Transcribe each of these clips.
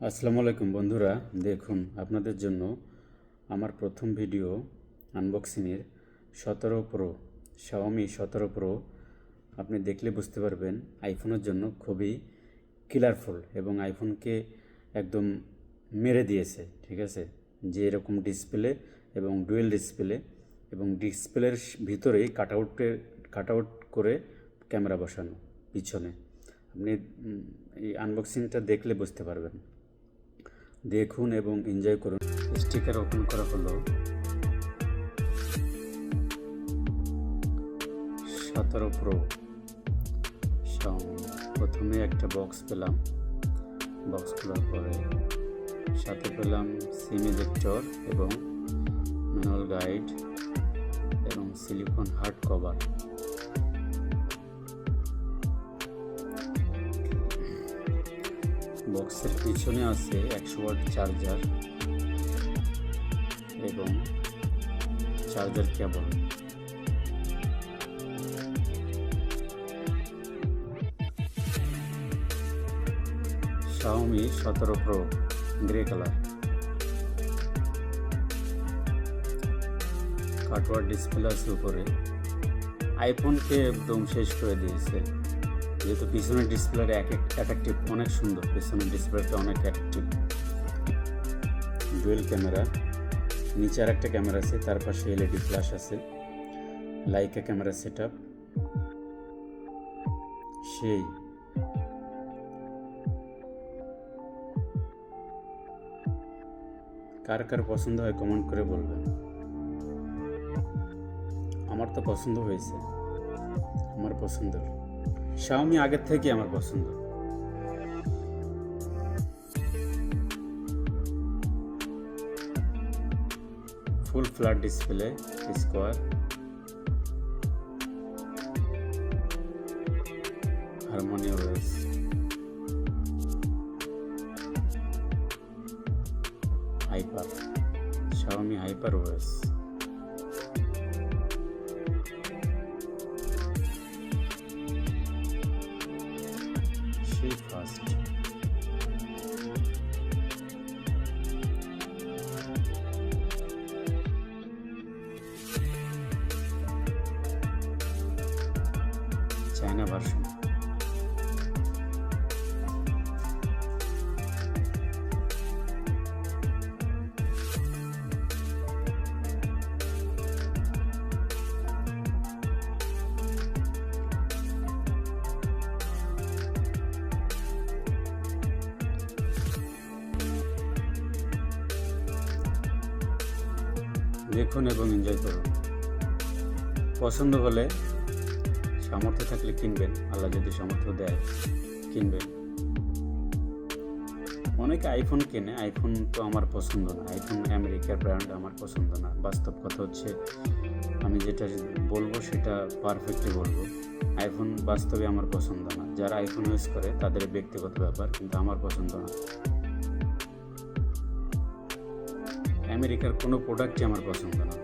আসসালামু আলাইকুম বন্ধুরা, দেখুন আপনাদের জন্য আমার প্রথম ভিডিও আনবক্সিংয়ের 17 প্রো Xiaomi 17 প্রো। আপনি দেখলে বুঝতে পারবেন আইফোনের জন্য খুবই কিলারফুল এবং আইফোনকে একদম মেরে দিয়েছে। ঠিক আছে, যে এরকম ডিসপ্লে এবং ডুয়েল ডিসপ্লে এবং ডিসপ্লের ভিতরেই কাটআউট করে ক্যামেরা বসানো পিছনে। আপনি এই আনবক্সিংটা দেখলে বুঝতে পারবেন। দেখুন এবং এনজয় করুন। স্টিকার ওপেন করা হলো 17 প্রো Xiaomi। প্রথমে একটা বক্স পেলাম, বক্স খোলার পরে সাথে পেলাম সিম ইজেক্টর এবং ম্যানুয়াল গাইড এবং সিলিকন হার্ড কভার। বক্সের পিছনে আছে 100 ওয়াট চার্জার এবং charger cable. Xiaomi 17 pro grey colour, cutwork display আছে উপরে। আইফোনকে একদম শেষ করে দিয়েছে, যেহেতু পিছনের ডিসপ্লেটা অ্যাট্রাকটিভ, অনেক সুন্দর। পিছনের ডিসপ্লেটা অনেক অ্যাট্রাকটিভ। ডুয়েল ক্যামেরা, নিচে আর একটা ক্যামেরা আছে, তার পাশে এলইডি ফ্ল্যাশ আছে, লাইকা ক্যামেরা সেট আপ। সেই কার কার পছন্দ হয় কমেন্ট করে বলবেন। আমার তো পছন্দ হয়েছে, আমার পছন্দ। Xiaomi আগের থেকে আমার পছন্দ। ফুল flat display, square, harmony OS, hyper, Xiaomi hyper OS. First China version. দেখুন এবং এনজয় করুন। পছন্দ হলে, সামর্থ্য থাকলে কিনবেন, আল্লাহ যদি সামর্থ্য দেয় কিনবেন। অনেকে আইফোন কেনে, আইফোন তো আমার পছন্দ না। আইফোন আমেরিকার ব্র্যান্ড, আমার পছন্দ না। বাস্তব কথা হচ্ছে, আমি যেটা বলবো সেটা পারফেক্টলি বলবো। আইফোন বাস্তবে আমার পছন্দ না। যারা আইফোন ইউজ করে তাদের ব্যক্তিগত ব্যাপার, কিন্তু আমার পছন্দ না। আমেরিকার কোনো প্রোডাক্টই আমার পছন্দ না।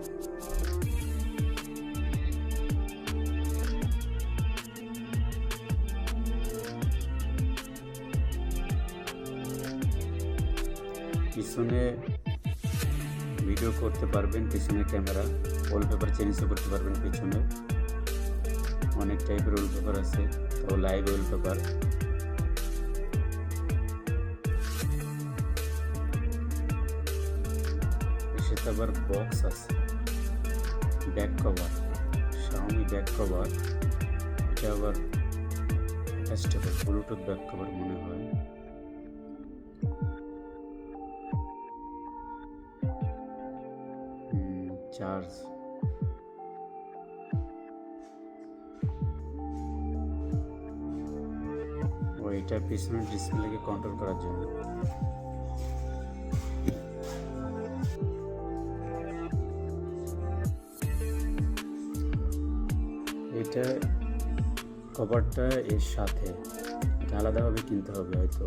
পিছনে ভিডিও করতে পারবেন, পিছনে ক্যামেরা, ওয়ালপেপার চেঞ্জও করতে পারবেন। পিছনে অনেক টাইপের ওয়ালপেপার আছে, তো লাইভ ওয়ালপেপার। সেটা আবার বক্স আছে, back cover, Xiaomi back cover. এটা আবার অ্যাডজাস্টেবল ব্লুটুথ ব্যাক কভার মনে হয়। চার্জ, ও এটা পিছনের ডিসপ্লেকে কন্ট্রোল করার জন্য। এটা কভারটা এর সাথে, এটা আলাদাভাবে কিনতে হবে হয়তো।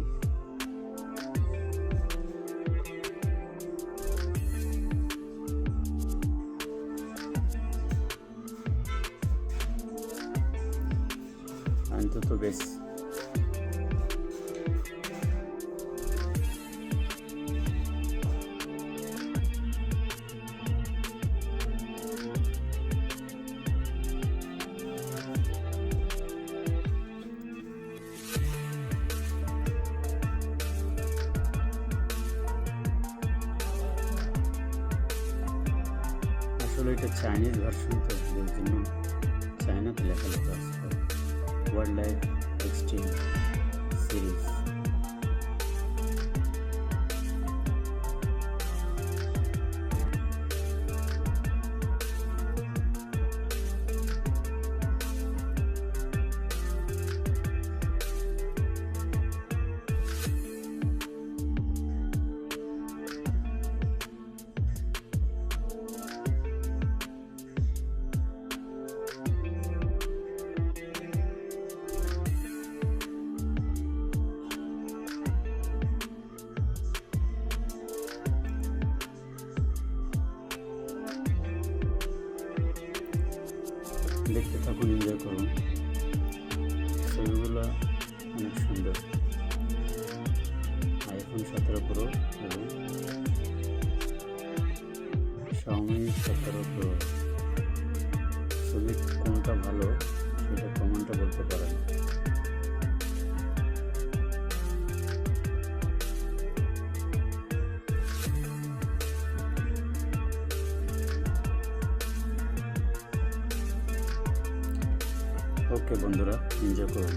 অন্তত বেশ আসলে এটা চাইনিজ ভার্সন, তো এর জন্য চায়নাতে লেখালেখা আছে। Wildlife extreme series. দেখতে থাকুন, এনজয় করুন। ছবিগুলো অনেক সুন্দর। আইফোন 17 প্রো এবং Xiaomi 17 প্রো, ছবি কোনটা ভালো সেটা কমেন্টে বলতে পারেন। ওকে বন্ধুরা, এনজয় করুন।